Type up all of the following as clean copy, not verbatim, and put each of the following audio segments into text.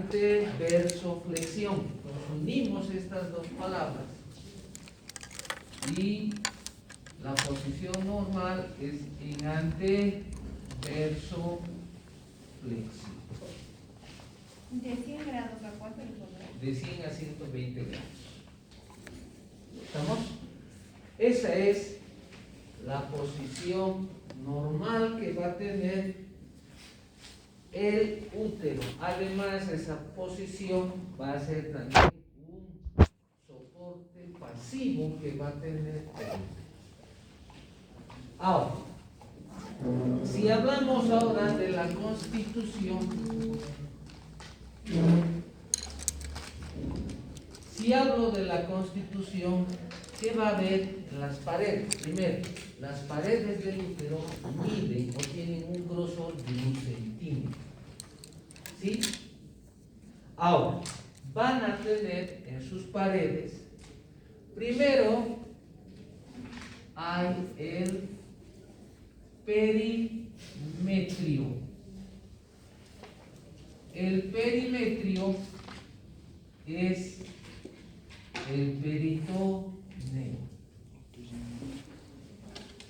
anteversoflexión. Nos unimos estas dos palabras. Y la posición normal es en anteversoflexión. ¿De 100 grados a cuánto le pondrá? De 100 a 120 grados. ¿Estamos? Esa es la posición normal que va a tener el útero. Además, esa posición va a ser también un soporte pasivo que va a tener el útero. Ahora, si hablamos ahora de la constitución, si hablo de la constitución, ¿qué va a haber en las paredes? Primero, las paredes del útero miden o tienen un grosor de 1 centímetro. ¿Sí? Ahora, van a tener en sus paredes, primero, hay el perimetrio. El perimetrio es el peritoneo.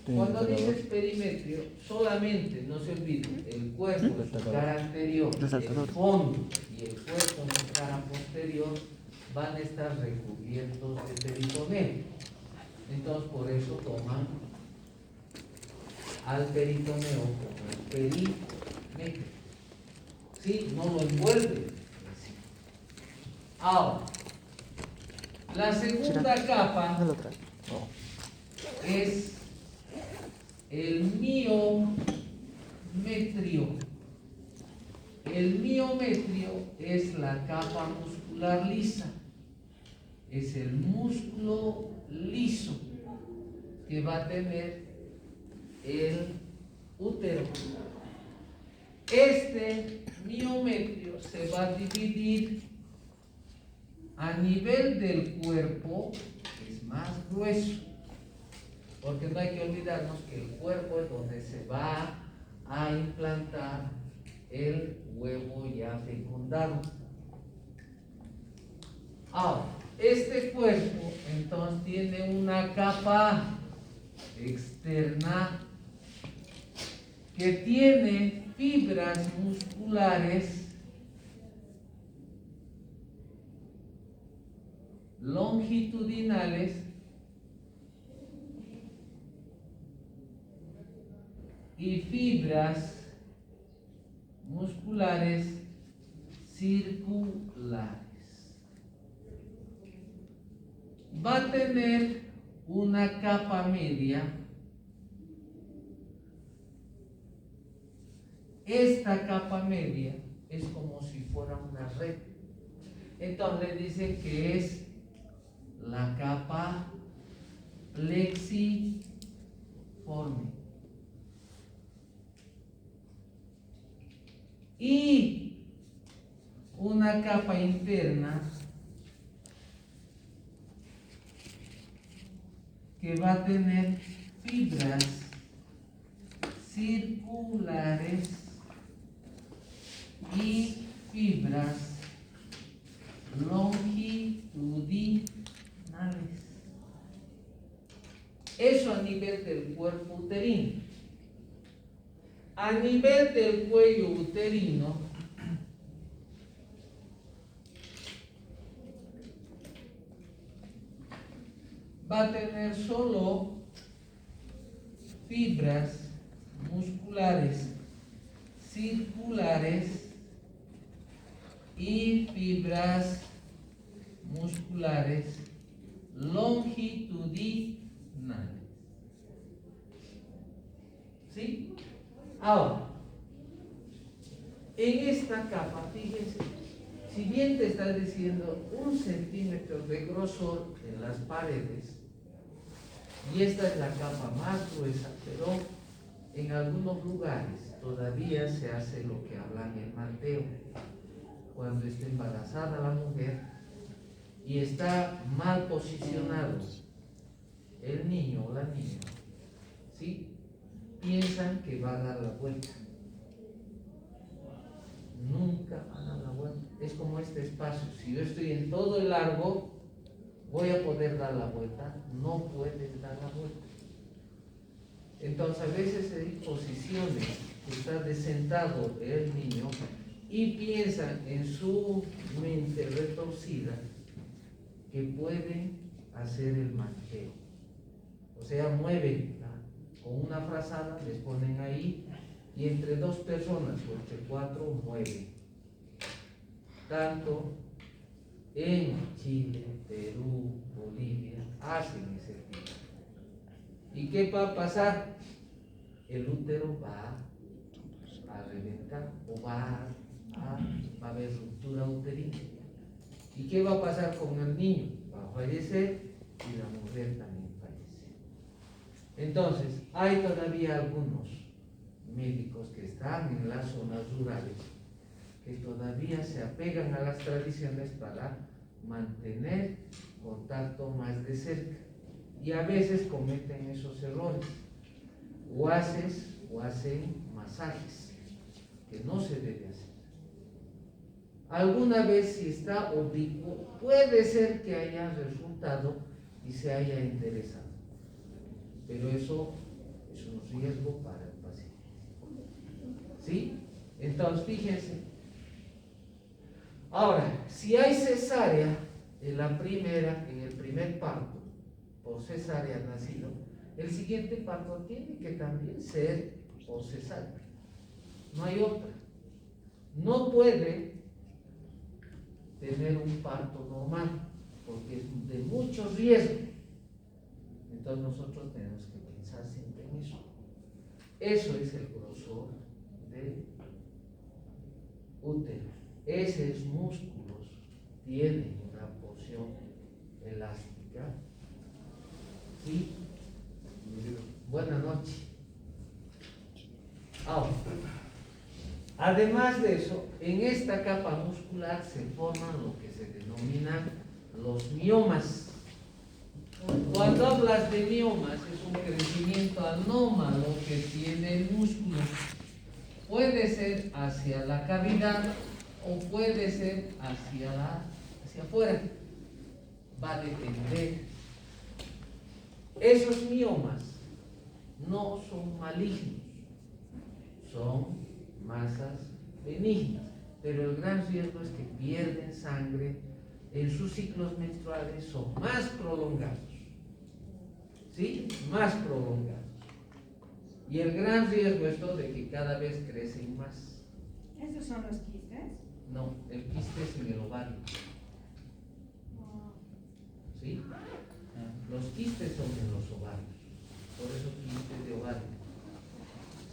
Cuando dices perimetrio, solamente, no se olviden, el cuerpo en su cara anterior, el fondo y el cuerpo en su cara posterior van a estar recubiertos de peritoneo. Entonces, por eso toman al peritoneo como el perimetrio. ¿Sí? No lo envuelve. Ahora, la segunda capa es el miometrio. El miometrio es la capa muscular lisa. Es el músculo liso que va a tener el útero. Este miometrio se va a dividir a nivel del cuerpo, es más grueso, porque no hay que olvidarnos que el cuerpo es donde se va a implantar el huevo ya fecundado. Ahora, este cuerpo entonces tiene una capa externa que tiene fibras musculares longitudinales y fibras musculares circulares. Va a tener una capa media. Esta capa media es como si fuera una red. Entonces dicen que es la capa plexiforme. Y una capa interna que va a tener fibras circulares y fibras longitudinales. Eso a nivel del cuerpo uterino. A nivel del cuello uterino, va a tener solo fibras musculares circulares y fibras musculares longitudinales. ¿Sí? Ahora, en esta capa, fíjense, si bien te está diciendo 1 centímetro de grosor en las paredes, y esta es la capa más gruesa, pero en algunos lugares todavía se hace lo que hablan en Mateo, cuando está embarazada la mujer y está mal posicionado el niño o la niña, ¿sí? Piensan que va a dar la vuelta. Nunca van a dar la vuelta. es como este espacio. Si yo estoy en todo el largo, voy a poder dar la vuelta. No puedes dar la vuelta. Entonces a veces hay posiciones que está de sentado el niño y piensa en su mente retorcida que pueden hacer el manteo. O sea, mueven con una frazada, les ponen ahí y entre dos personas o entre cuatro mueven. Tanto en Chile, Perú, Bolivia, hacen ese tipo. ¿Y qué va a pasar? El útero va a reventar o va a haber ruptura uterina. ¿Y qué va a pasar con el niño? Va a fallecer y la mujer también fallece. Entonces, hay todavía algunos médicos que están en las zonas rurales que todavía se apegan a las tradiciones para mantener contacto más de cerca y a veces cometen esos errores o hacen masajes que no se debe hacer. Alguna vez si está oblicuo puede ser que haya resultado y se haya interesado, pero eso es un riesgo para el paciente. ¿Sí? Entonces fíjense. Ahora, si hay cesárea en el primer parto, por cesárea nacido, el siguiente parto tiene que también ser por cesárea. No hay otra. No puede tener un parto normal, porque es de mucho riesgo. Entonces nosotros tenemos que pensar siempre en eso. Eso es el grosor del útero. Esos músculos tienen una porción elástica. ¿Sí? Buenas noches. Ahora, además de eso, en esta capa muscular se forman lo que se denominan los miomas. Cuando hablas de miomas, es un crecimiento anómalo que tiene el músculo. Puede ser hacia la cavidad o puede ser hacia afuera. Va a depender. Esos miomas no son malignos, son masas benignas, pero el gran riesgo es que pierden sangre, en sus ciclos menstruales son más prolongados, ¿sí? Más prolongados. Y el gran riesgo es de que cada vez crecen más. ¿Esos son los quistes? No, el quiste es en el ovario. ¿Sí? Los quistes son en los ovarios, por eso quistes de ovario.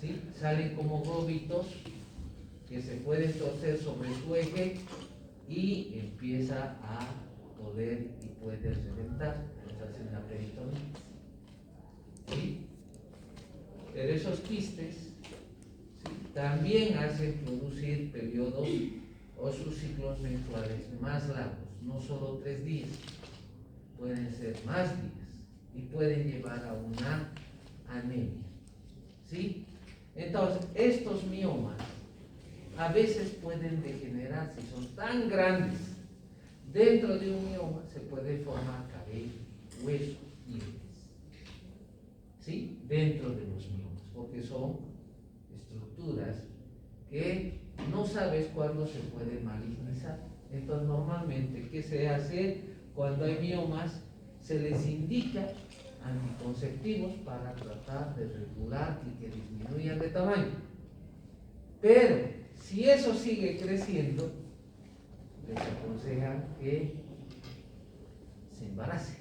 ¿Sí? Salen como globitos que se pueden torcer sobre su eje y empieza a doler y puede reventar. Entonces en la peritonitis. ¿Sí? Pero esos quistes, ¿sí?, también hacen producir periodos o sus ciclos menstruales más largos, no solo 3 días, pueden ser más días y pueden llevar a una anemia. ¿Sí? Entonces, estos miomas a veces pueden degenerar si son tan grandes. Dentro de un mioma se puede formar cabello, huesos, dientes. ¿Sí? Dentro de los miomas, porque son estructuras que no sabes cuándo se pueden malignizar. Entonces, normalmente, ¿qué se hace cuando hay miomas? Se les indica anticonceptivos para tratar de regular y que disminuyan de tamaño. Pero si eso sigue creciendo, les aconsejan que se embarace.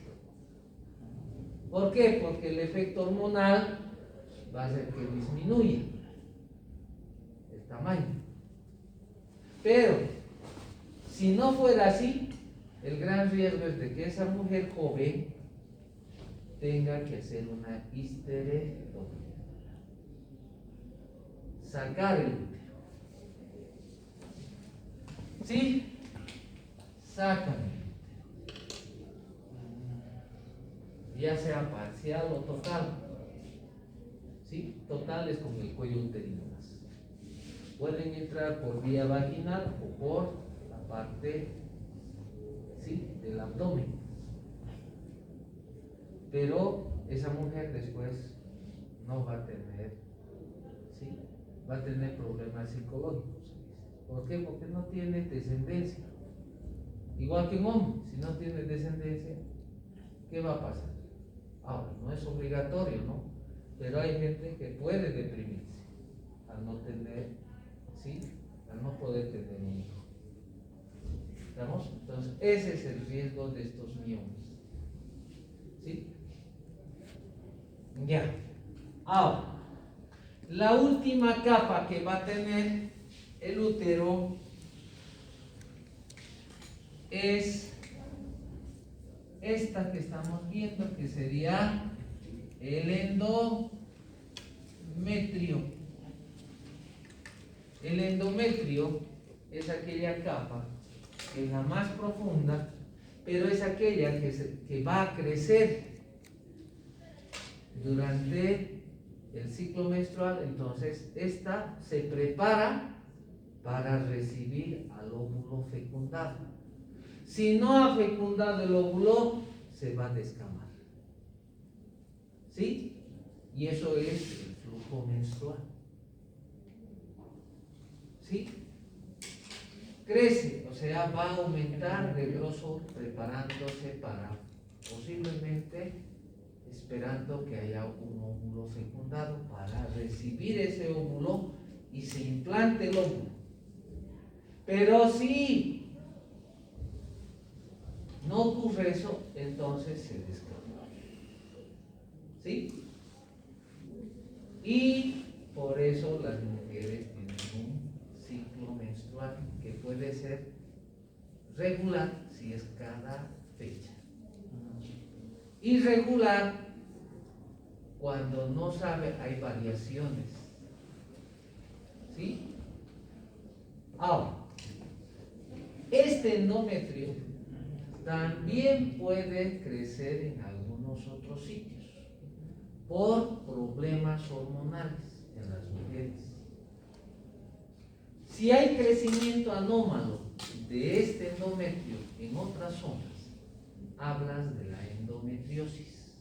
¿Por qué? Porque el efecto hormonal va a hacer que disminuya el tamaño. Pero si no fuera así, el gran riesgo es de que esa mujer joven tenga que hacer una histerectomía, sacar el útero. ¿Sí? Sacan el útero, ya sea parcial o total. ¿Sí? Total es con el cuello uterino. Pueden entrar por vía vaginal o por la parte, ¿sí?, del abdomen. Pero esa mujer después no va a tener, ¿sí?, va a tener problemas psicológicos. ¿Por qué? Porque no tiene descendencia. Igual que un hombre, si no tiene descendencia, ¿qué va a pasar? Ahora, no es obligatorio, ¿no? Pero hay gente que puede deprimirse al no tener, ¿sí?, al no poder tener un hijo. ¿Estamos? Entonces, ese es el riesgo de estos miomas. ¿Sí? Ya. Ahora, la última capa que va a tener el útero es esta que estamos viendo, que sería el endometrio. El endometrio es aquella capa que es la más profunda, pero es aquella que va a crecer durante el ciclo menstrual. Entonces, esta se prepara para recibir al óvulo fecundado. Si no ha fecundado el óvulo, se va a descamar. ¿Sí? Y eso es el flujo menstrual. ¿Sí? Crece, o sea, va a aumentar de grosor preparándose para, posiblemente, esperando que haya un óvulo fecundado para recibir ese óvulo y se implante el óvulo. Pero si no ocurre eso, entonces se descama. ¿Sí? Y por eso las mujeres tienen un ciclo menstrual que puede ser regular si es cada fecha. Irregular cuando no sabe, hay variaciones. ¿Sí? Ahora, este endometrio también puede crecer en algunos otros sitios por problemas hormonales en las mujeres. Si hay crecimiento anómalo de este endometrio en otras zonas, hablas de la endometriosis,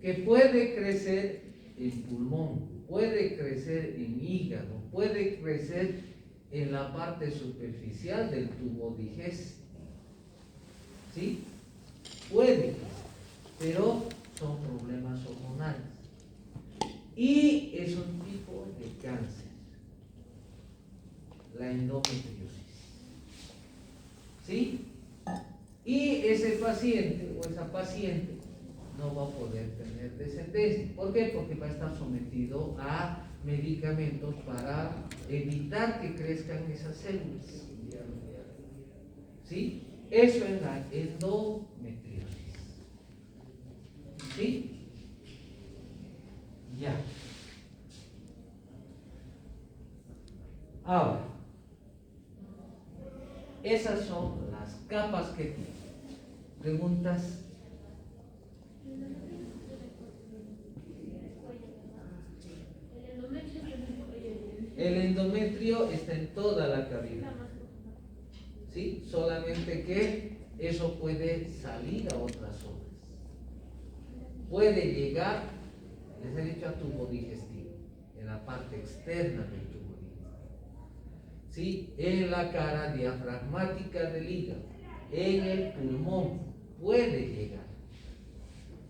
que puede crecer en pulmón, puede crecer en hígado, puede crecer en la parte superficial del tubo digestivo. ¿Sí? Puede, pero son problemas hormonales. Y es un tipo de cáncer, la endometriosis. ¿Sí? Y ese paciente o esa paciente no va a poder tener descendencia. ¿Por qué? Porque va a estar sometido a medicamentos para evitar que crezcan esas células. ¿Sí? Eso es la endometriosis. ¿Sí? Ya. Ahora, esas son las capas que tiene. ¿Preguntas? El endometrio está en toda la cavidad. ¿Sí? Solamente que eso puede salir a otras zonas. Puede llegar, les he dicho, a tubo digestivo, en la parte externa del tubo digestivo. ¿Sí? En la cara diafragmática del hígado, en el pulmón, puede llegar.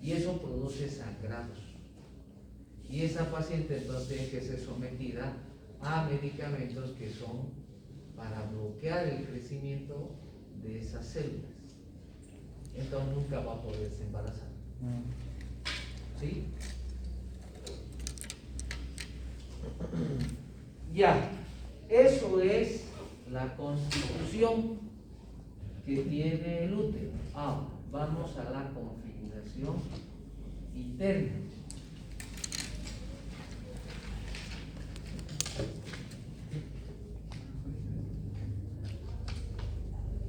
Y eso produce sangrados. Y esa paciente entonces tiene que ser sometida a medicamentos que son para bloquear el crecimiento de esas células. Entonces nunca va a poderse embarazar. ¿Sí? Ya, eso es la constitución que tiene el útero. Ahora, vamos a la configuración interna.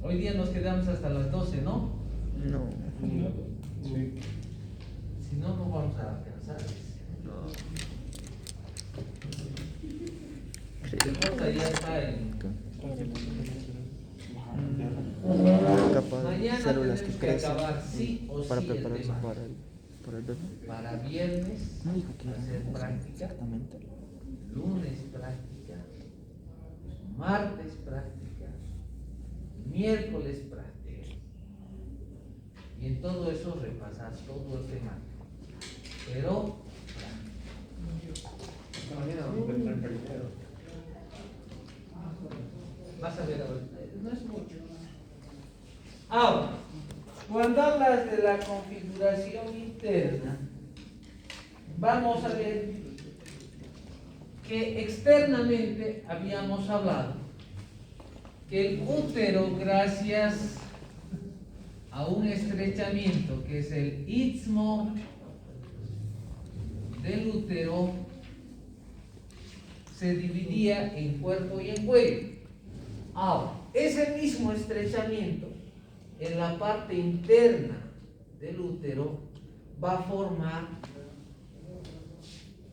Hoy día nos quedamos hasta las 12, ¿no? No. Sí. Si no, no vamos a alcanzar. No. El corta ya está en Mañana células que tenemos que crecen acabar sí o para sí el prepararse tema. para el bebé. Para viernes No dijo que era hacer eso, práctica, exactamente. lunes práctica, martes práctica, miércoles práctica. Y en todo eso repasar todo el tema. Pero Mañana vamos a entrar primero. vas a ver ahora, no es mucho. Ahora, cuando hablas de la configuración interna, vamos a ver que externamente habíamos hablado que el útero, gracias a un estrechamiento que es el istmo del útero, se dividía en cuerpo y en cuello. Ahora, ese mismo estrechamiento en la parte interna del útero va a formar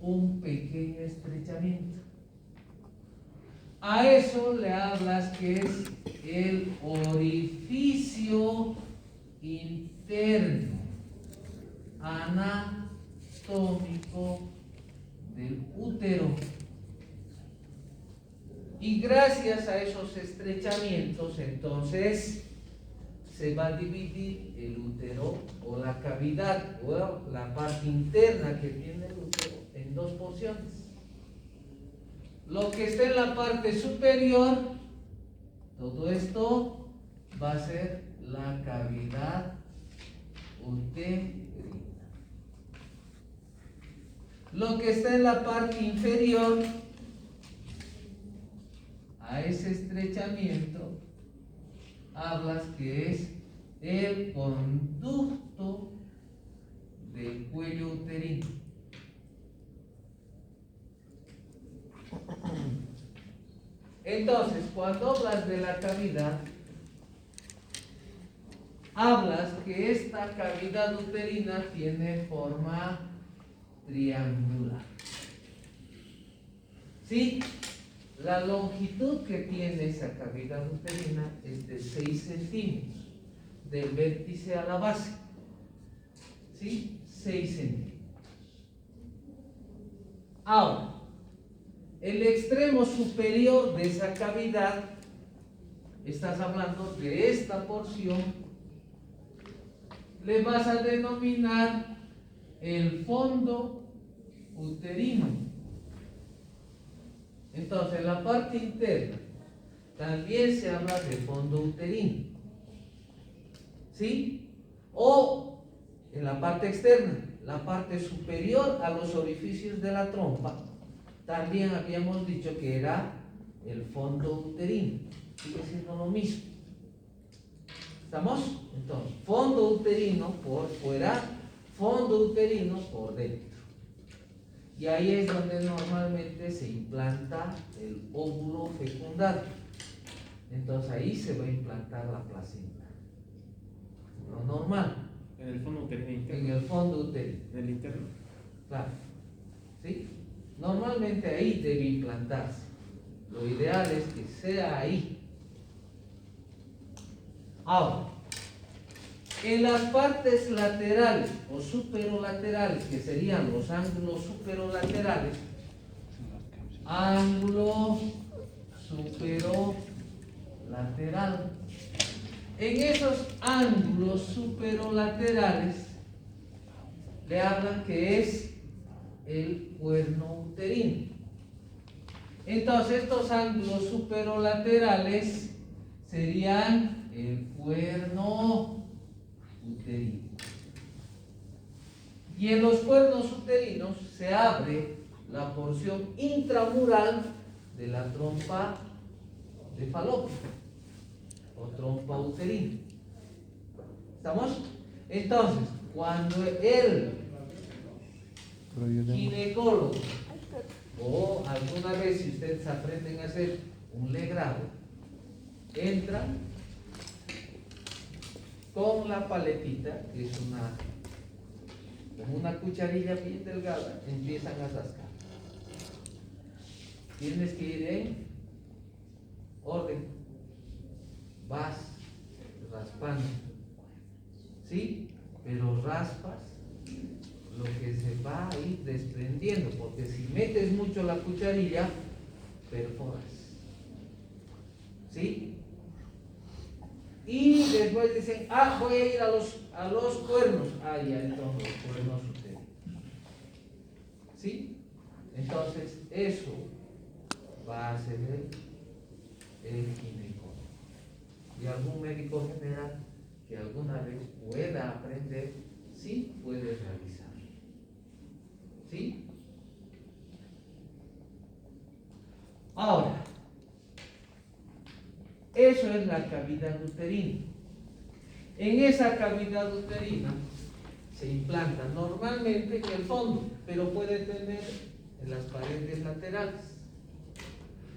un pequeño estrechamiento. A eso le hablas que es el orificio interno anatómico del útero. Y gracias a esos estrechamientos, entonces, se va a dividir el útero o la cavidad o la parte interna que tiene el útero en dos porciones. Lo que está en la parte superior, todo esto va a ser la cavidad uterina. Lo que está en la parte inferior, a ese estrechamiento, hablas que es el conducto del cuello uterino. Entonces, cuando hablas de la cavidad, hablas que esta cavidad uterina tiene forma triangular. ¿Sí? La longitud que tiene esa cavidad uterina es de 6 centímetros, del vértice a la base. ¿Sí? 6 centímetros. Ahora, el extremo superior de esa cavidad, estás hablando de esta porción, le vas a denominar el fondo uterino. Entonces, en la parte interna también se habla de fondo uterino. ¿Sí? O en la parte externa, la parte superior a los orificios de la trompa, también habíamos dicho que era el fondo uterino. Sigue siendo lo mismo. ¿Estamos? Entonces, fondo uterino por fuera, fondo uterino por dentro. Y ahí es donde normalmente se implanta el óvulo fecundado. Entonces ahí se va a implantar la placenta. Lo normal. En el fondo uterino interno. En el fondo uterino. En el interno. Claro. ¿Sí? Normalmente ahí debe implantarse. Lo ideal es que sea ahí. Ahora, en las partes laterales o superolaterales, que serían los ángulos superolaterales, ángulo superolateral. En esos ángulos superolaterales le hablan que es el cuerno uterino. Entonces estos ángulos superolaterales serían el cuerno uterino. Y en los cuernos uterinos se abre la porción intramural de la trompa de Falopio o trompa uterina. ¿Estamos? Entonces, cuando el ginecólogo o alguna vez si ustedes aprenden a hacer un legrado, entran con la paletita, que es como una cucharilla bien delgada, empiezan a rascar. Tienes que ir en orden, vas raspando ¿sí? Pero raspas lo que se va a ir desprendiendo, porque si metes mucho la cucharilla, perforas, ¿sí? Y después dicen, voy a ir a los cuernos. Ya entonces los cuernos suceden, ¿sí? Entonces eso va a ser el ginecólogo. Y algún médico general que alguna vez pueda aprender, sí puede realizar, ¿sí? Ahora, eso es la cavidad uterina. En esa cavidad uterina se implanta normalmente en el fondo, pero puede tener en las paredes laterales.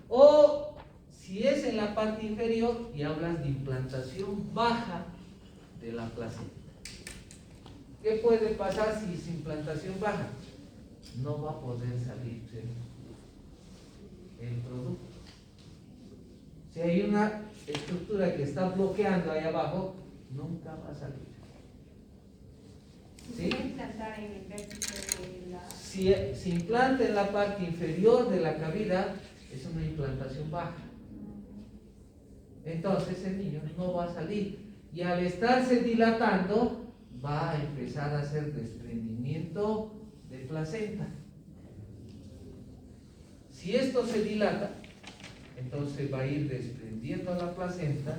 O si es en la parte inferior y hablas de implantación baja de la placenta. ¿Qué puede pasar si es implantación baja? No va a poder salirse el producto. Si hay una estructura que está bloqueando ahí abajo, nunca va a salir. ¿Sí? ¿Se implantar en el vértice de la...? Si se implanta en la parte inferior de la cavidad, es una implantación baja. Entonces el niño no va a salir. Y al estarse dilatando, va a empezar a hacer desprendimiento de placenta. Si esto se dilata, entonces va a ir desprendiendo la placenta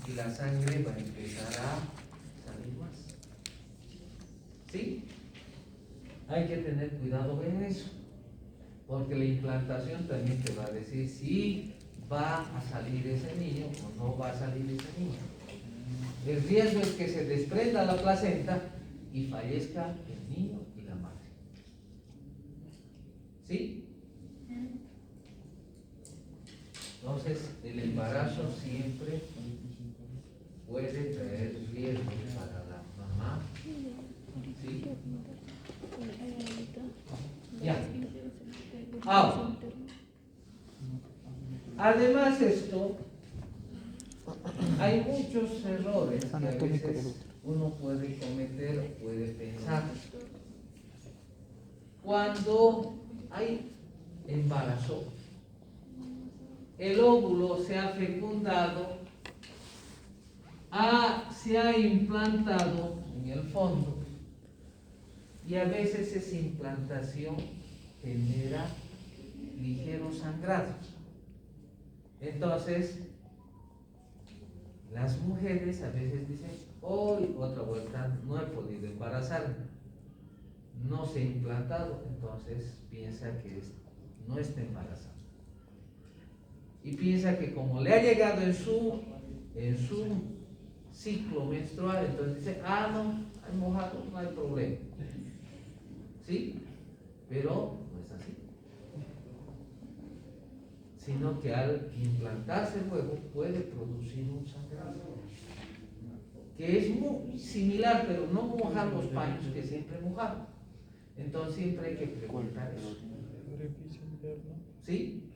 y la sangre va a empezar a salir más. ¿Sí? Hay que tener cuidado en eso, porque la implantación también te va a decir si va a salir ese niño o no va a salir ese niño. El riesgo es que se desprenda la placenta y fallezca el niño y la madre. ¿Sí? Entonces, el embarazo siempre puede traer riesgo para la mamá. ¿Sí? Ya. Además esto, hay muchos errores que a veces uno puede cometer o puede pensar. Cuando hay embarazo, el óvulo se ha fecundado, se ha implantado en el fondo, y a veces esa implantación genera ligeros sangrados. Entonces, las mujeres a veces dicen, hoy otra vuelta no he podido embarazarme, no se ha implantado, entonces piensa que no está embarazada. Y piensa que como le ha llegado en su ciclo menstrual, entonces dice, no, hay mojado, no hay problema. ¿Sí? Pero no es así. Sino que al implantarse el huevo puede producir un sangrado, que es muy similar, pero no mojar los paños que siempre mojamos. Entonces siempre hay que preguntar eso. ¿Sí?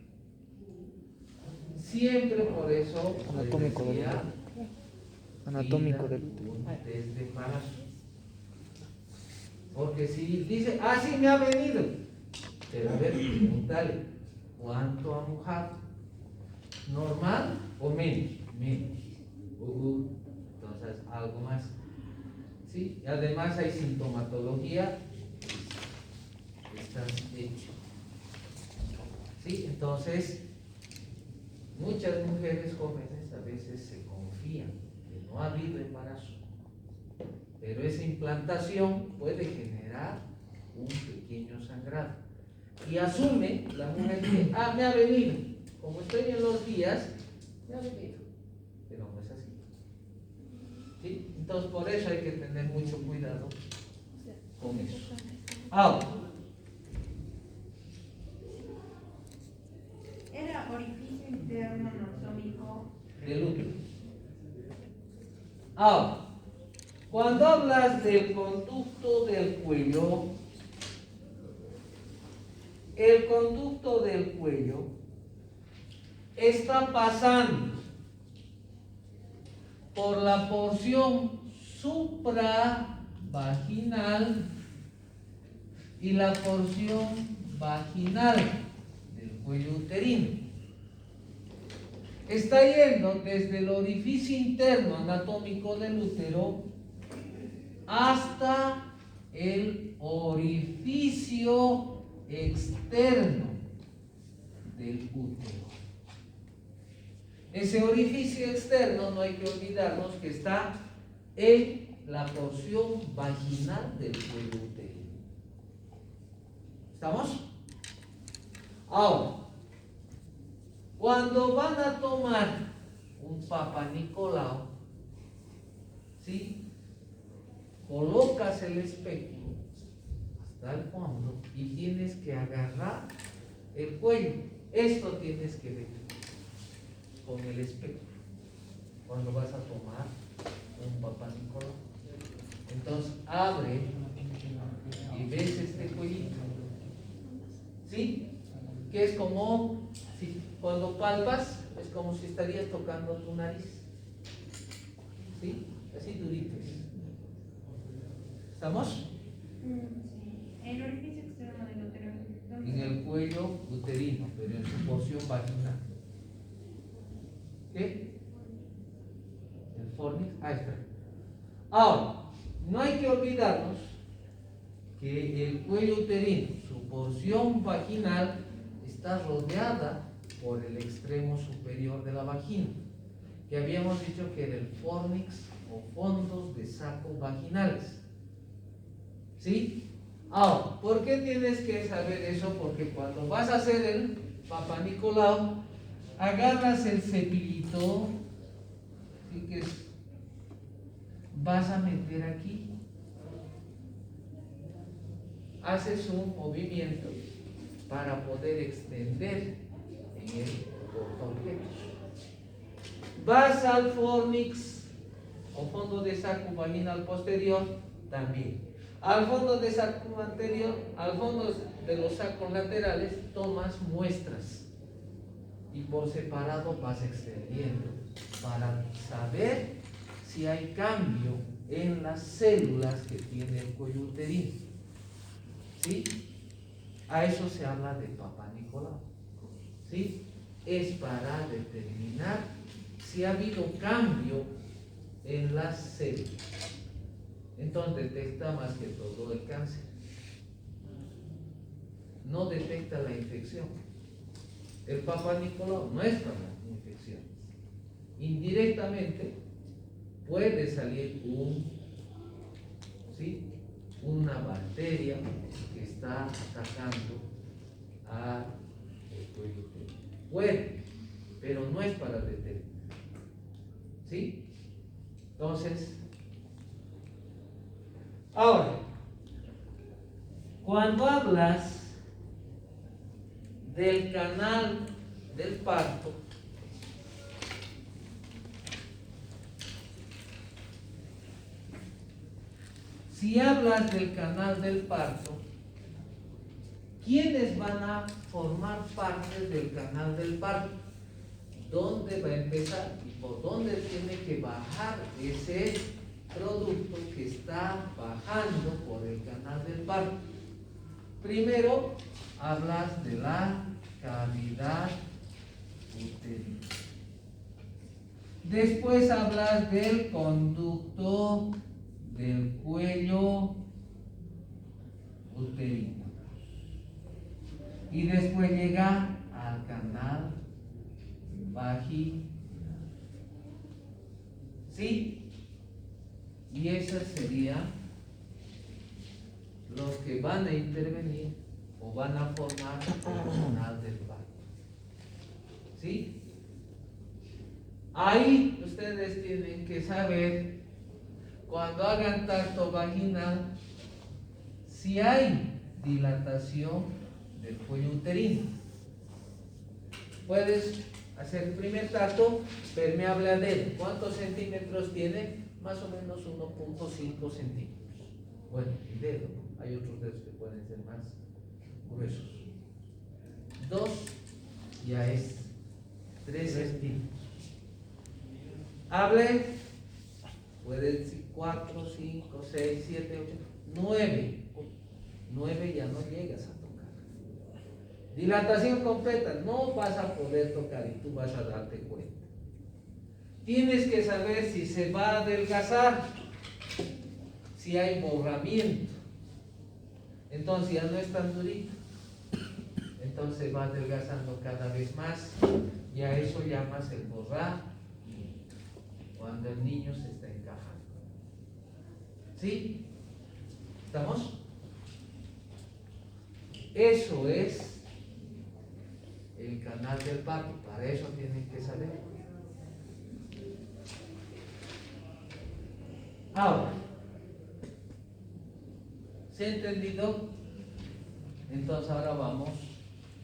Siempre por eso Anatómico del útero. Anatómico del útero. Desde embarazo. Porque si dice, sí me ha venido, pero a ver, pregúntale, ¿cuánto ha mojado? ¿Normal o menos? Menos. Entonces, algo más. ¿Sí? Y además hay sintomatología, estás hecho. ¿Sí? Entonces, muchas mujeres jóvenes a veces se confían que no ha habido embarazo, pero esa implantación puede generar un pequeño sangrado. Y asume la mujer que, me ha venido, como estoy en los días, me ha venido, pero no es así. ¿Sí? Entonces por eso hay que tener mucho cuidado con eso. Ahora, Era orificio interno anatómico del útero. Ahora, cuando hablas del conducto del cuello, el conducto del cuello está pasando por la porción supravaginal y la porción vaginal del cuello uterino. Está yendo desde el orificio interno anatómico del útero hasta el orificio externo del útero. Ese orificio externo no hay que olvidarnos que está en la porción vaginal del cuello uterino. ¿Estamos? Ahora, cuando van a tomar un Papa Nicolau, ¿sí? Colocas el espectro hasta el fondo y tienes que agarrar el cuello. Esto tienes que ver con el espectro cuando vas a tomar un Papa Nicolau. Entonces abre y ves este cuellito, ¿sí? Que es como si cuando palpas es como si estarías tocando tu nariz, ¿sí? Así durito. ¿Estamos? Sí. El orificio externo del útero. ¿Dónde? En el cuello uterino, pero en su porción vaginal. ¿Qué? El fornix. Ahí está. Ahora, no hay que olvidarnos que el cuello uterino, su porción vaginal, está rodeada por el extremo superior de la vagina, que habíamos dicho que era el fornix o fondos de saco vaginales. ¿Sí? Ahora, ¿por qué tienes que saber eso? Porque cuando vas a hacer el Papa Nicolau, agarras el cepillito, ¿sí? Que vas a meter aquí, haces un movimiento para poder extender en el objeto. Vas al fornix o fondo de saco vaginal posterior también. Al fondo de saco anterior, al fondo de los sacos laterales, tomas muestras y por separado vas extendiendo para saber si hay cambio en las células que tiene el cuello uterino. ¿Sí? A eso se habla de Papa Nicolau. ¿Sí? Es para determinar si ha habido cambio en las células. Entonces detecta más que todo el cáncer. No detecta la infección. El Papa Nicolau no es para infecciones. Indirectamente puede salir una bacteria que está atacando al cuello uterino. Puede, pero no es para detectar. ¿Sí? Entonces, ahora, cuando hablas del canal del parto, si hablas del canal del parto, ¿quiénes van a formar parte del canal del parto? ¿Dónde va a empezar y por dónde tiene que bajar ese producto que está bajando por el canal del parto? Primero hablas de la cavidad uterina. Después hablas del conducto del cuello uterino. Y después llega al canal vaginal. ¿Sí? Y esos serían los que van a intervenir o van a formar el canal del parto. ¿Sí? Ahí ustedes tienen que saber, cuando hagan tacto vaginal, si hay dilatación del cuello uterino. Puedes hacer el primer tacto permeable a dedo. ¿Cuántos centímetros tiene? Más o menos 1.5 centímetros. Bueno, el dedo, hay otros dedos que pueden ser más gruesos. 2 ya es 3 centímetros. Hable puede decir 4, 5, 6, 7, 8, 9. 9 ya no llegas a tocar. Dilatación completa, no vas a poder tocar y tú vas a darte cuenta. Tienes que saber si se va a adelgazar, si hay borramiento. Entonces ya no es tan durito. Entonces va adelgazando cada vez más. Y a eso llamas el borramiento. Cuando el niño se está encajando. ¿Sí? ¿Estamos? Eso es el canal del parto. Para eso tienen que saber. Ahora, ¿se ha entendido? Entonces ahora vamos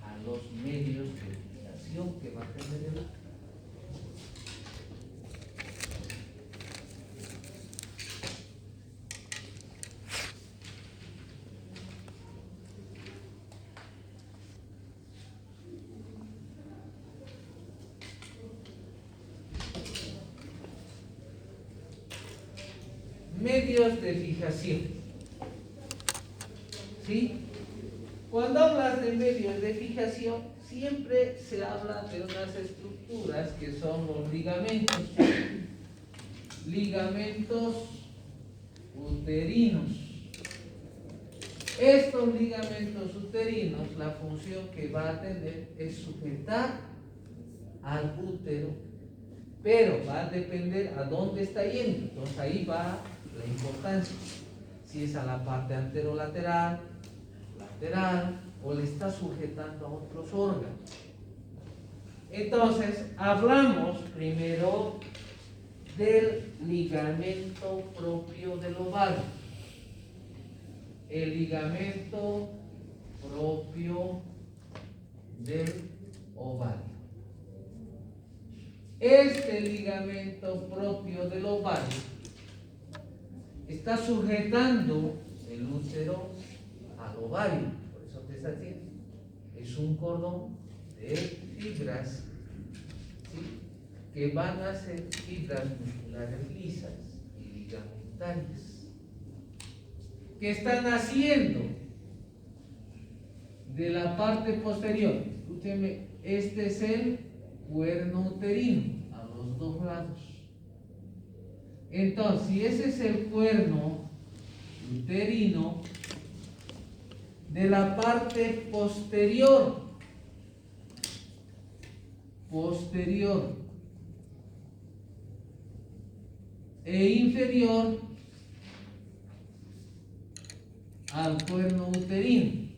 a los medios de fijación que va a tener el útero. Medios de fijación. ¿Sí? Cuando hablas de medios de fijación, siempre se habla de unas estructuras que son los ligamentos. Ligamentos uterinos. Estos ligamentos uterinos, la función que va a tener es sujetar al útero, pero va a depender a dónde está yendo. Entonces ahí va la importancia, si es a la parte anterolateral, lateral, o le está sujetando a otros órganos. Entonces, hablamos primero del ligamento propio del ovario. El ligamento propio del ovario. Este ligamento propio del ovario está sujetando el útero al ovario, por eso te está diciendo, es un cordón de fibras, ¿sí?, que van a ser fibras musculares lisas y ligamentarias, que están haciendo de la parte posterior. Escúcheme, este es el cuerno uterino a los dos lados. Entonces, si ese es el cuerno uterino, de la parte posterior e inferior al cuerno uterino,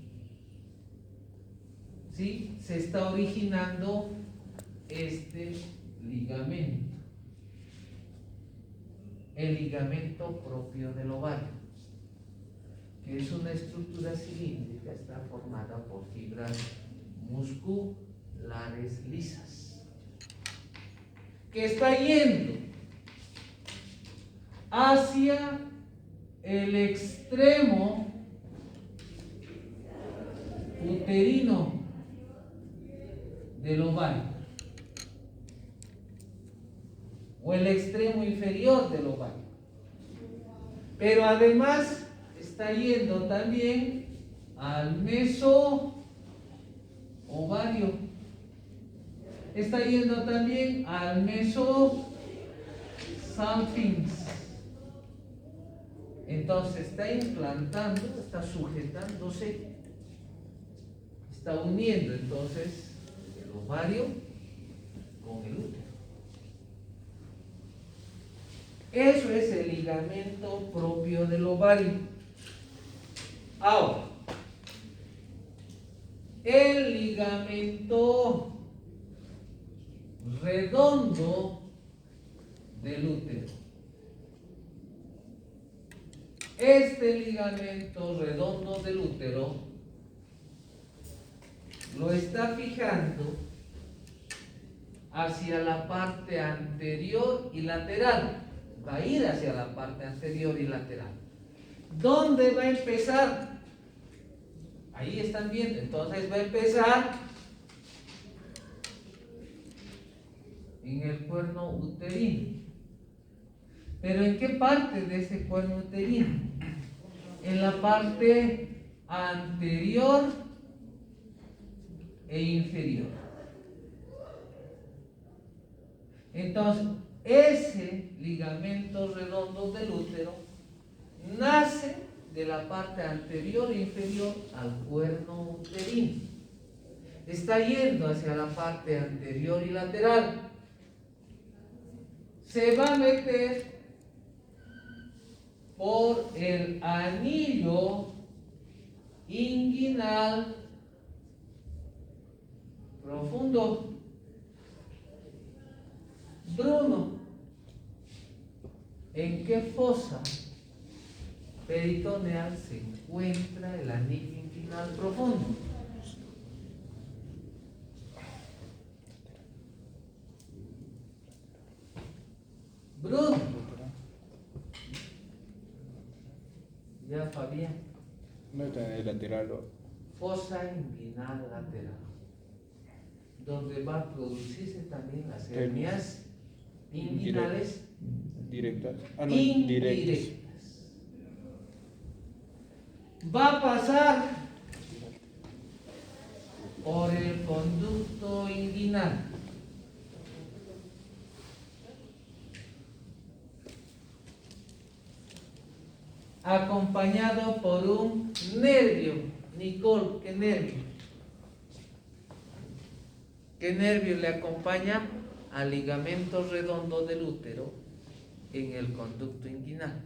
¿sí?, se está originando este ligamento, el ligamento propio del ovario, que es una estructura cilíndrica, está formada por fibras musculares lisas, que está yendo hacia el extremo uterino del ovario, o el extremo inferior del ovario, pero además está yendo también al meso ovario, está yendo también al meso salpinx. Entonces está implantando, está sujetándose, está uniendo entonces el ovario con el útero. Eso es el ligamento propio del ovario. Ahora, el ligamento redondo del útero. Este ligamento redondo del útero lo está fijando hacia la parte anterior y lateral. Va a ir hacia la parte anterior y lateral. ¿Dónde va a empezar? Ahí están viendo. Entonces va a empezar en el cuerno uterino. ¿Pero en qué parte de ese cuerno uterino? En la parte anterior e inferior. Entonces, ese ligamento redondo del útero nace de la parte anterior e inferior al cuerno uterino. Está yendo hacia la parte anterior y lateral. Se va a meter por el anillo inguinal profundo. Bruno, ¿en qué fosa peritoneal se encuentra el anillo inguinal profundo? Bruno. Ya, Fabián. No está en el lateral. Fosa inguinal lateral, donde va a producirse también las hernias inguinales Directas. indirectas. Va a pasar por el conducto inguinal. Acompañado por un nervio. Nicole, ¿qué nervio? ¿Qué nervio le acompaña al ligamento redondo del útero en el conducto inguinal?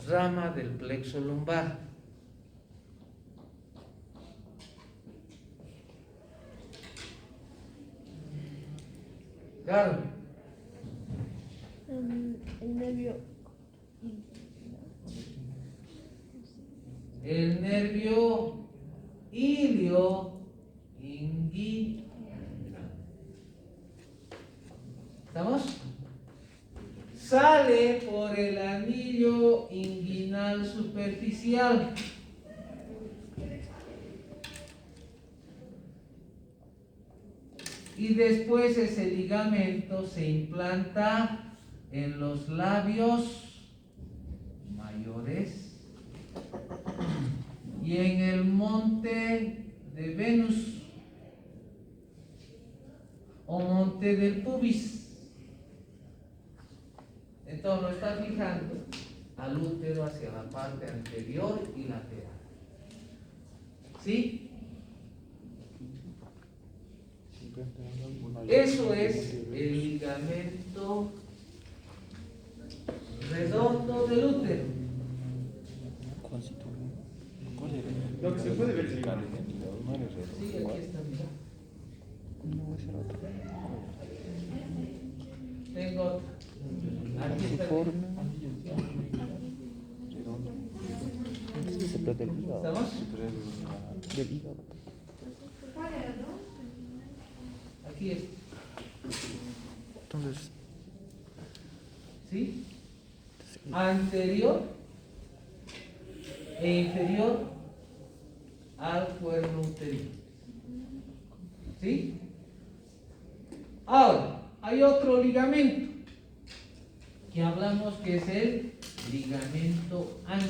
Rama del plexo lumbar. Claro. El nervio. El nervio ilio inguinal. ¿Estamos? Sale por el anillo inguinal superficial. Y después ese ligamento se implanta en los labios mayores y en el monte de Venus o monte del pubis. Entonces lo está fijando al útero hacia la parte anterior y lateral. ¿Sí? Eso es el ligamento redondo del útero. Lo que se puede ver es el Sí, aquí está, mira. No, es el otro. Tengo otra. Aquí está. Forma. Este es el plato del hígado. ¿Estamos? Del hígado. ¿Cuál era, no? Aquí es. Entonces, ¿Sí? Anterior e inferior al cuerno uterino. ¿Sí? Ahora, hay otro ligamento que hablamos que es el ligamento ancho.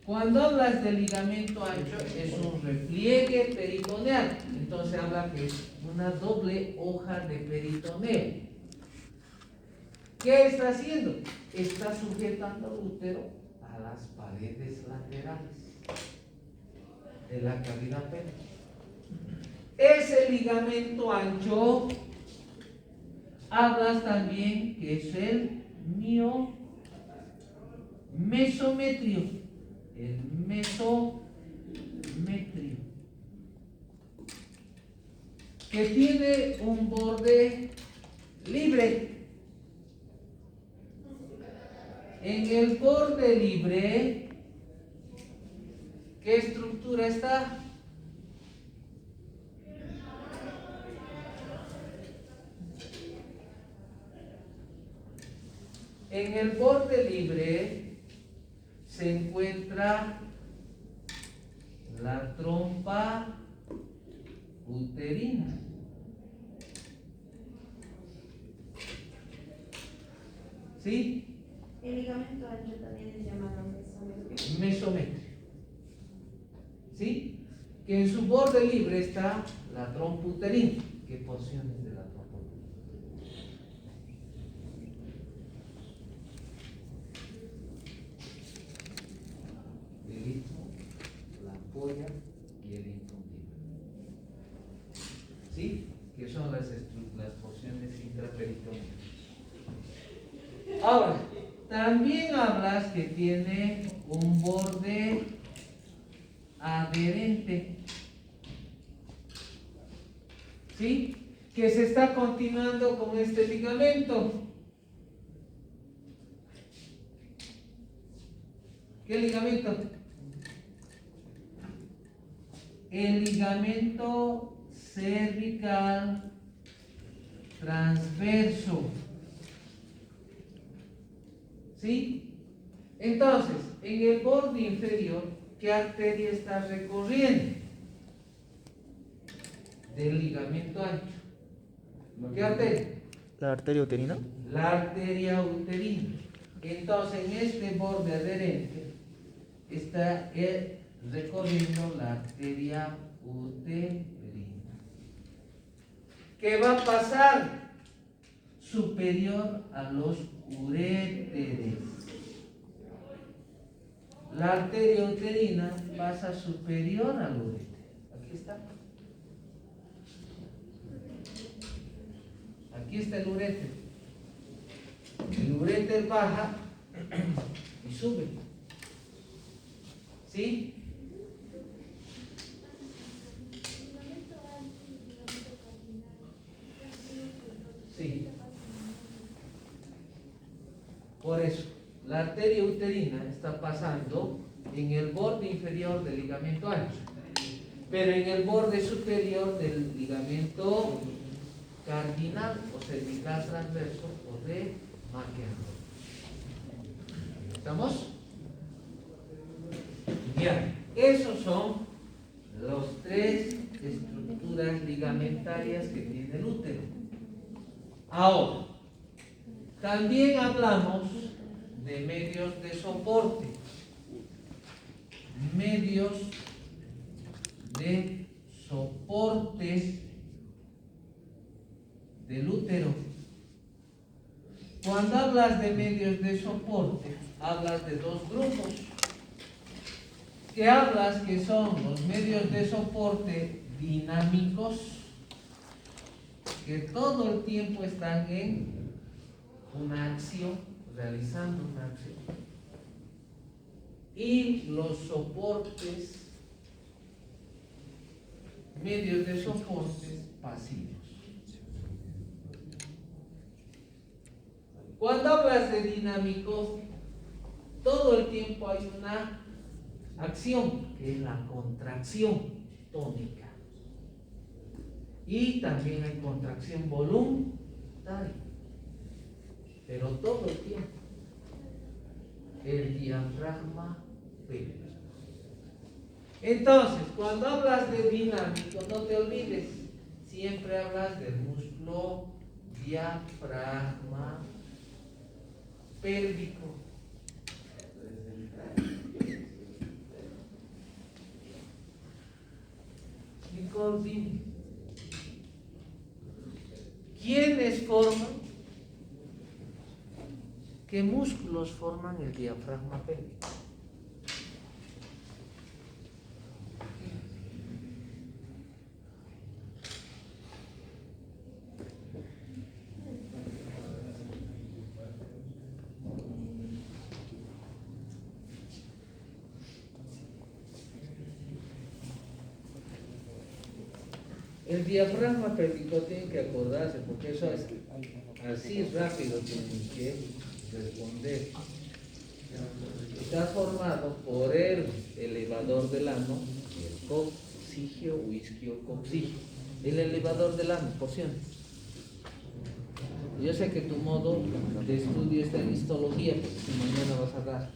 Cuando hablas de ligamento ancho es un repliegue peritoneal, entonces habla que es una doble hoja de peritoneo. ¿Qué está haciendo? Está sujetando al útero a las paredes laterales de la cavidad pélvica. Ese ligamento ancho hablas también que es el mesometrio. El mesometrio, que tiene un borde libre. En el borde libre, ¿qué estructura está? En el borde libre se encuentra la trompa uterina. ¿Sí? El ligamento ancho también es llamado mesometrio. Mesometrio. ¿Sí? Que en su borde libre está la trompa uterina. ¿Qué porciones de la trompa uterina? El istmo, la ampolla y el infundíbulo. ¿Sí? Que son las porciones intraperitoneales. Ahora, también hablas que tiene un borde adherente, ¿sí? Que se está continuando con este ligamento. ¿Qué ligamento? El ligamento cervical transverso. ¿Sí? Entonces, en el borde inferior, ¿qué arteria está recorriendo? Del ligamento ancho. ¿Qué arteria? La arteria uterina. La arteria uterina. Entonces, en este borde adherente está recorriendo la arteria uterina. ¿Qué va a pasar? Superior a los uréteres. La arteria uterina pasa superior al uréter. Aquí está. Aquí está el uréter. El uréter baja y sube. ¿Sí? Sí. Por eso, la arteria uterina está pasando en el borde inferior del ligamento ancho, pero en el borde superior del ligamento cardinal o cervical transverso o de Maquiavelo. ¿Estamos? Ya, esos son los tres estructuras ligamentarias que tiene el útero. Ahora, también hablamos de medios de soporte. Medios de soporte del útero. Cuando hablas de medios de soporte, hablas de dos grupos. Que hablas que son los medios de soporte dinámicos, que todo el tiempo están en una acción, realizando una acción. Y los soportes, medios de soporte pasivos. Cuando hablas de dinámico, todo el tiempo hay una acción, que es la contracción tónica. Y también hay contracción voluntaria. Pero todo el tiempo. El diafragma pélvico. Entonces, cuando hablas de dinámico, no te olvides, siempre hablas del músculo diafragma pélvico. Nicole, dime, ¿quiénes forman? ¿Qué músculos forman el diafragma pélvico? El diafragma pélvico tiene que acordarse, porque eso es así rápido, tienen que responder. Está formado por el elevador del ano y el coccigio o isquiococcigio. El elevador del ano, porciones. Yo sé que tu modo de estudio está en histología, porque si mañana vas a dar.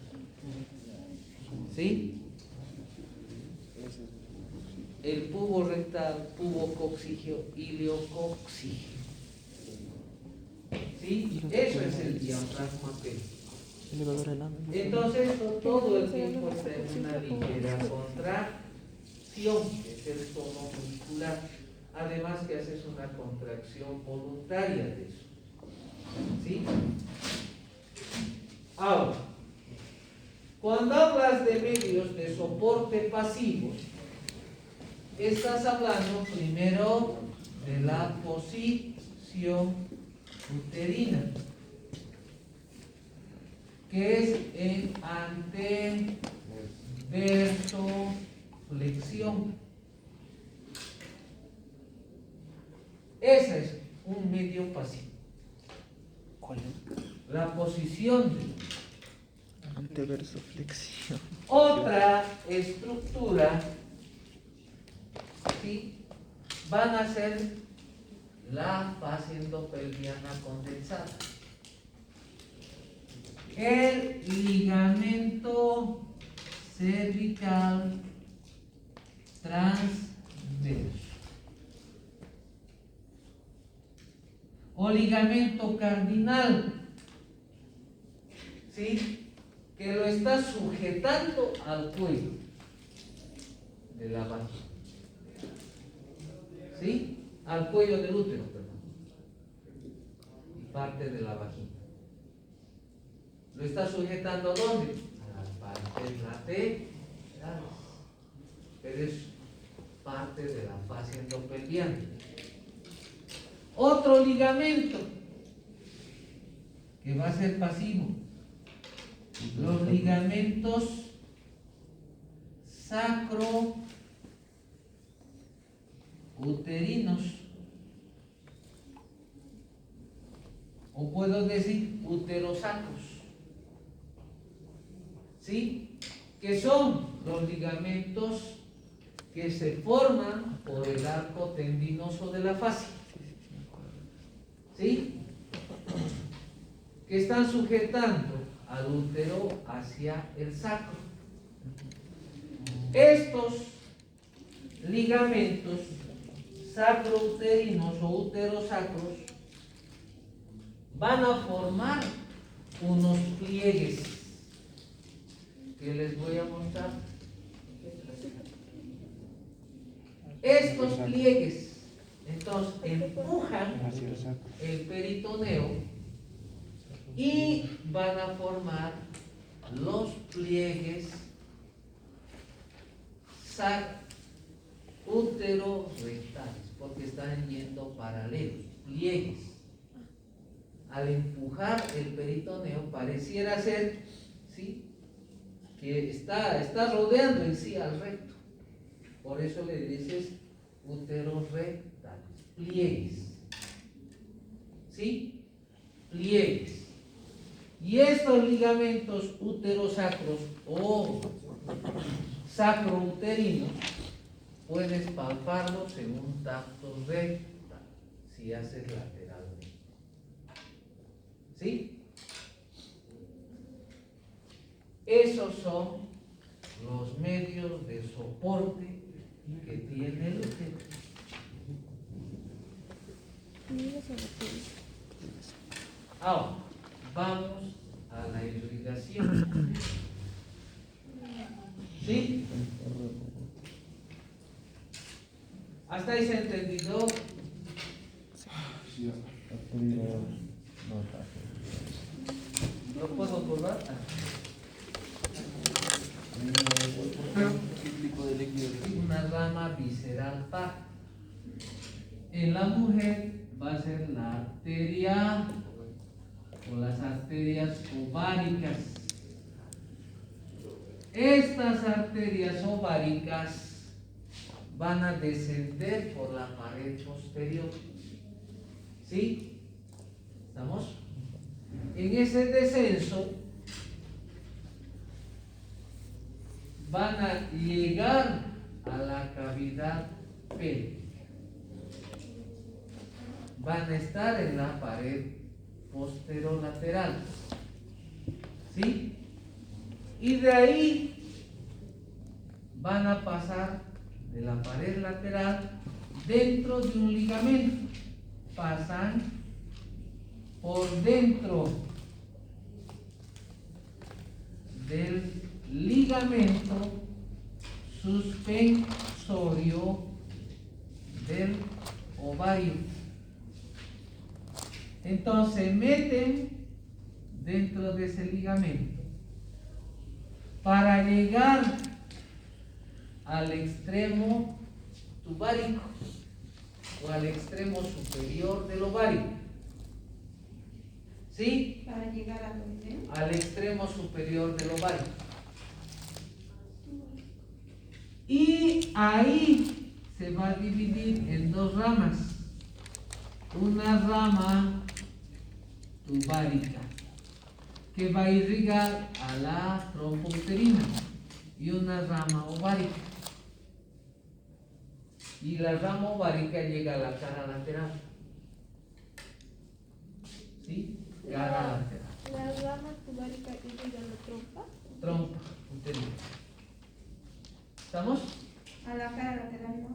¿Sí? El pubo rectal, pubo coccigio, iliococcigio. ¿Sí? Eso es el diafragma pélvico. Elevador enano. Entonces, todo el tiempo está en una ligera contracción, que es el tono muscular. Además que haces una contracción voluntaria de eso. ¿Sí? Ahora, cuando hablas de medios de soporte pasivos, estás hablando primero de la posición uterina, que es en anteversoflexión. Ese es un medio pasivo. ¿Cuál es? La posición. Anteverso flexión. Otra estructura, ¿sí? Van a ser la fascia endopelviana condensada, el ligamento cervical transverso o ligamento cardinal, ¿sí? Que lo está sujetando al cuello de la vagina, ¿sí? Al cuello del útero, perdón, y parte de la vagina. ¿Lo está sujetando a dónde? A las partes laterales, pero es parte de la fascia endopelviana. Otro ligamento que va a ser pasivo, los ligamentos sacrouterinos, o puedo decir uterosacros, ¿sí? Que son los ligamentos que se forman por el arco tendinoso de la fascia, ¿sí? Que están sujetando al útero hacia el sacro. Estos ligamentos sacrouterinos o uterosacros van a formar unos pliegues que les voy a mostrar. Estos pliegues entonces empujan el peritoneo y van a formar los pliegues uterorectales, porque están yendo paralelos, pliegues. Al empujar el peritoneo pareciera ser, ¿sí?, que está rodeando en sí al recto. Por eso le dices uterorectales, pliegues, ¿sí? Pliegues. Y estos ligamentos uterosacros o sacrouterinos puedes palparlos en un tacto rectal si haces lateralmente, ¿sí? Esos son los medios de soporte que tiene el útero. Ahora, vamos a la irrigación. ¿Sí? ¿Hasta ahí se ha entendido? ¿Lo puedo probar? Una rama visceral par. En la mujer va a ser la arteria o las arterias ováricas. Estas arterias ováricas van a descender por la pared posterior. ¿Sí? ¿Estamos? En ese descenso van a llegar a la cavidad pélvica. Van a estar en la pared posterolateral. ¿Sí? Y de ahí van a pasar de la pared lateral dentro de un ligamento. Pasan por dentro del ligamento suspensorio del ovario. Entonces meten dentro de ese ligamento para llegar al extremo tubárico o al extremo superior del ovario. ¿Sí? Para llegar a donde. Al extremo superior del ovario. Y ahí se va a dividir en dos ramas. Una rama tubárica que va a irrigar a la trompa uterina y una rama ovárica. Y la rama ovárica llega a la cara lateral. ¿Sí? Cara lateral. La rama tubárica irriga la trompa. Trompa uterina. ¿Estamos? A la cara lateral, ¿no?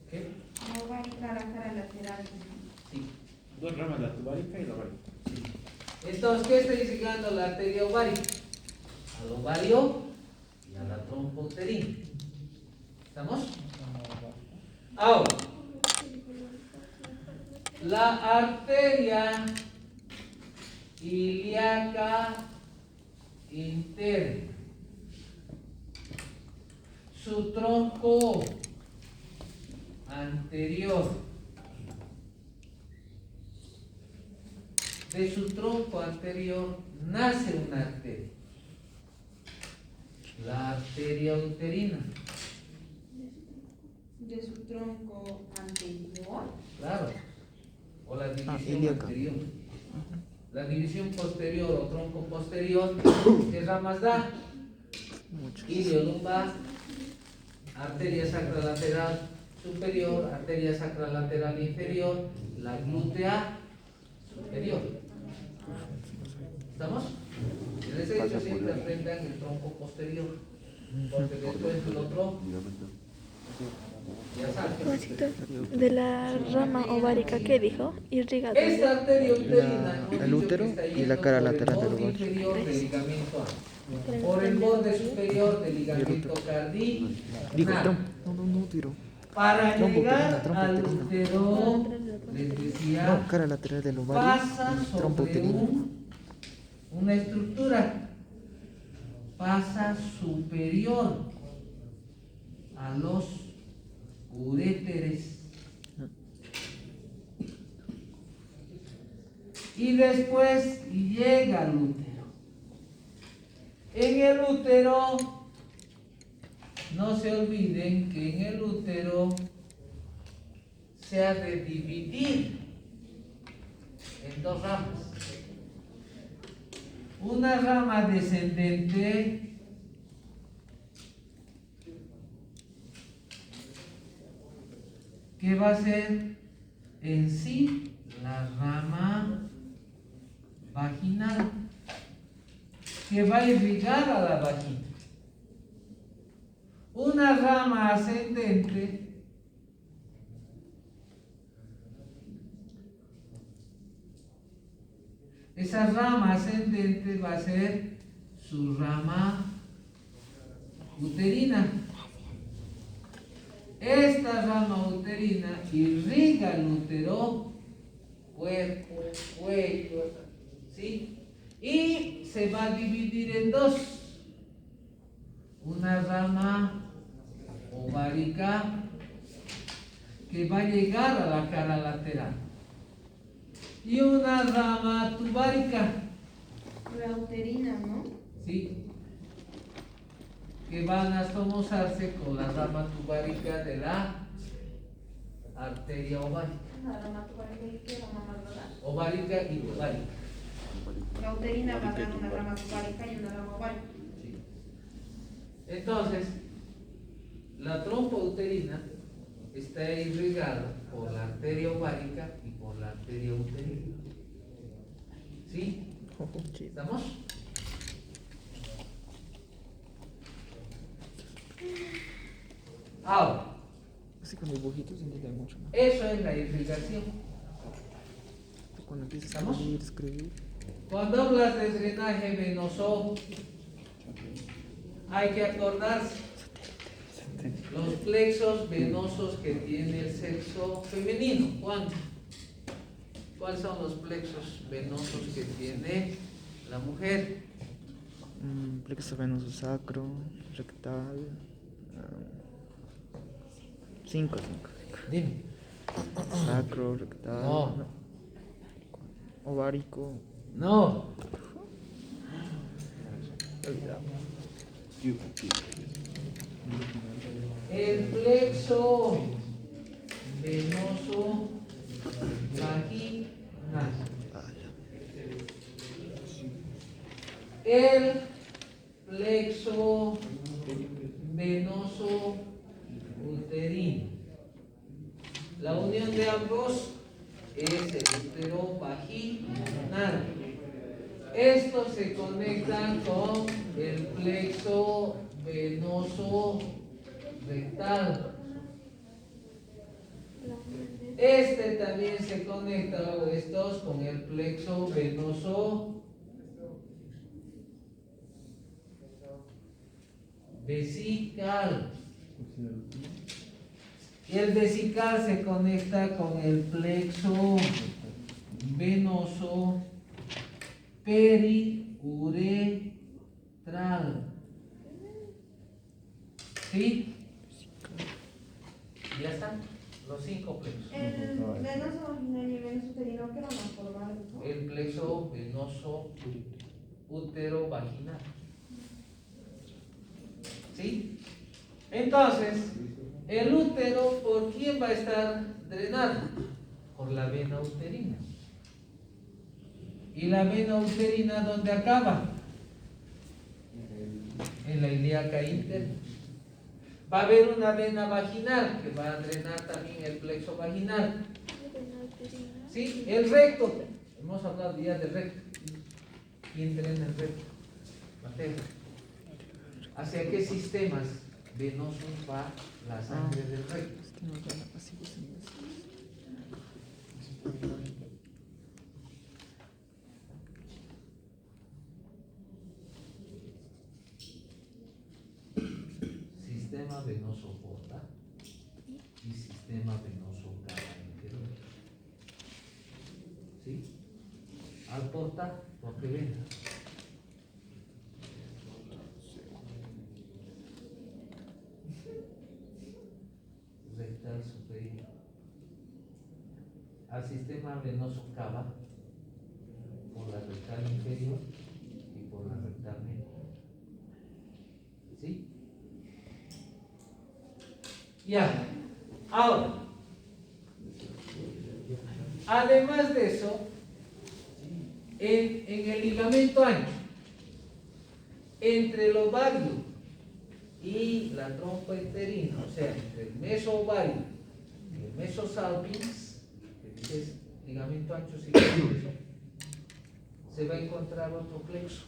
¿Qué? No va a ir a la cara lateral. Sí. Dos ramas, la tubárica y la ovárica. Entonces, ¿qué está irrigando la arteria ovárica? Al ovario y a la trompa uterina. ¿Estamos? Ahora, la arteria ilíaca interna, su tronco anterior, de su tronco anterior nace una arteria, la arteria uterina. De su tronco anterior. Claro, o la división ilíaca. anterior. La división posterior o tronco posterior, ¿qué ramas da? Muchas. Iliolumbar, arteria sacra lateral superior, arteria sacra lateral inferior, la glútea superior. ¿Estamos? En ese hecho siempre enfrentan el tronco posterior, porque después del otro ya sale. Juancito, de la rama ovárica, ¿qué dijo? Irriga. Esta arteria uterina, El útero y la cara lateral del ovario. inferior del ligamento A, por el borde superior del ligamento cardíaco, Digo, no, tiro. para Trompa llegar uterina, al trompa útero, les decía, No, cara lateral del ovario. pasa Trompa sobre uterina. una estructura, pasa superior a los uréteres. Y después llega al útero. En el útero, no se olviden que en el útero se ha de dividir en dos ramas. Una rama descendente que va a ser en sí la rama vaginal, que va a irrigar a la vagina. Una rama ascendente esa rama ascendente va a ser su rama uterina. Esta rama uterina irriga el útero, cuerpo, cuello, ¿sí? Y se va a dividir en dos. Una rama ovárica que va a llegar a la cara lateral. Y una rama tubárica, La uterina, ¿no? ¿sí? Que van a astomosarse con la rama tubárica de la arteria ovárica. La rama tubárica y qué rama más verdad. Ovárica y tubárica. La uterina va a dar una rama tubárica y una rama ovárica. ¿Sí? Entonces, la trompa uterina está irrigada por la arteria ovárica y por la arteria uterina. ¿Sí? ¿Estamos? Ahora, Así con dibujitos se entiende mucho más. eso es la irrigación. Cuando empiezas a ¿Estamos? escribir. Cuando hablas de drenaje venoso, hay que acordarse los plexos venosos que tiene el sexo femenino. ¿Cuáles son los plexos venosos que tiene la mujer? Plexo venoso sacro, rectal. 5. Dime. Sacro, rectal. No. Ovárico. No. El plexo venoso vaginal. El plexo venoso uterino. La unión de ambos es el útero vaginal. Estos se conectan con el plexo venoso rectal. Este también se conecta, o estos, con el plexo venoso vesical. Y el vesical se conecta con el plexo venoso periuretral. ¿Sí? Ya están los 5 plexos. El venoso vaginal y el venoso uterino, ¿qué van a formar? ¿No? El plexo venoso útero-vaginal. ¿Sí? Entonces, el útero, ¿por quién va a estar drenado? Por la vena uterina. ¿Y la vena uterina dónde acaba? En la ilíaca interna. Va a haber una vena vaginal que va a drenar también el plexo vaginal. ¿Sí? El recto. Hemos hablado ya del recto. ¿Quién drena el recto? Mateo. ¿Hacia qué sistemas venosos va la sangre del recto? Sistema venoso porta y sistema venoso cava inferior. ¿Sí? Al porta, porque vena. Rectal superior. Al sistema venoso cava por la rectal inferior y por la rectal media. ¿Sí? Ya. Ahora, además de eso, en el ligamento ancho, entre el ovario y la trompa uterina, o sea, entre el mesovario y el mesosalpinx, que es ligamento ancho, se va a encontrar otro plexo.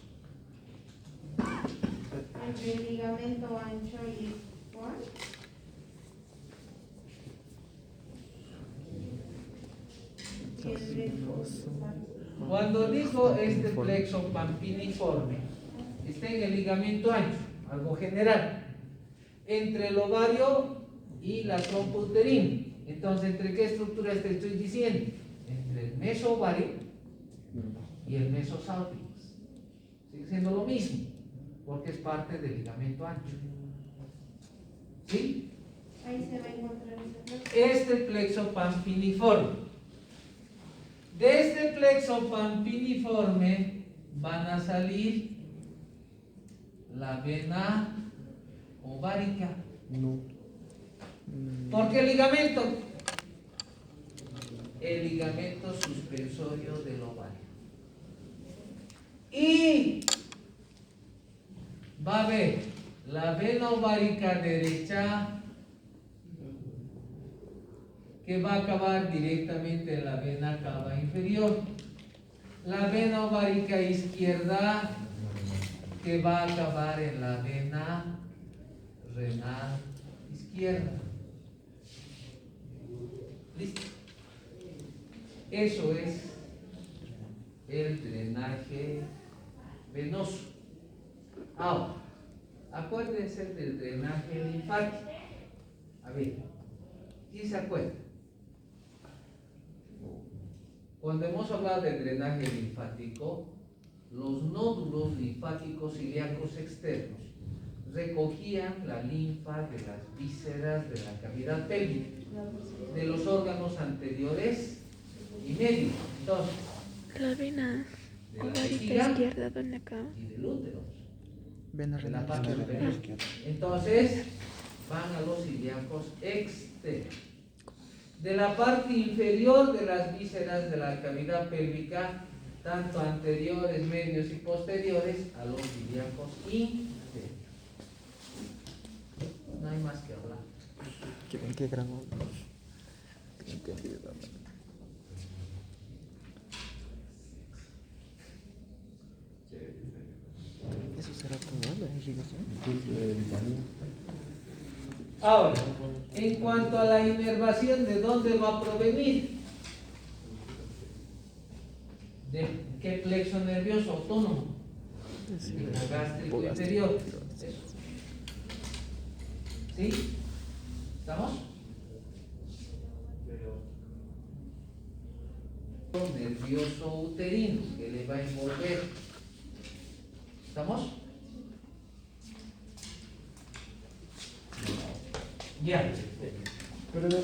Entre el ligamento ancho y ¿cuál? Y el venoso. Cuando dijo este plexo pampiniforme, está en el ligamento ancho, algo general, entre el ovario y la trompa uterina. Entonces, ¿entre qué estructuras te estoy diciendo? Entre el mesovario y el mesosalpinx. Sigue siendo lo mismo, porque es parte del ligamento ancho. ¿Sí? Ahí se va a encontrar ese plexo. Este plexo pampiniforme. De este plexo pampiniforme van a salir la vena ovárica. No. ¿Por qué ligamento? El ligamento suspensorio del ovario. Y va a haber la vena ovárica derecha, que va a acabar directamente en la vena cava inferior. La vena ovárica izquierda, que va a acabar en la vena renal izquierda. ¿Listo? Eso es el drenaje venoso. Ahora, acuérdense del drenaje linfático. A ver, ¿quién se acuerda? Cuando hemos hablado del drenaje linfático, los nódulos linfáticos ilíacos externos recogían la linfa de las vísceras de la cavidad pélvica, de los órganos anteriores y medios, entonces, La vena de la ovárica vejiga izquierda, ¿dónde acaba? y del útero. Vena De la renal parte izquierda. superior. Entonces, van a los ilíacos externos. De la parte inferior de las vísceras de la cavidad pélvica, tanto anteriores, medios y posteriores, a los ilíacos inferiores. No hay más que hablar. ¿En qué grado? ¿Eso será todo la irrigación? Ahora, en cuanto a la inervación, ¿de dónde va a provenir? ¿De qué plexo nervioso autónomo? El gástrico inferior. Eso. ¿Sí? ¿Estamos? Nervioso uterino que le va a envolver. ¿Estamos? Ya.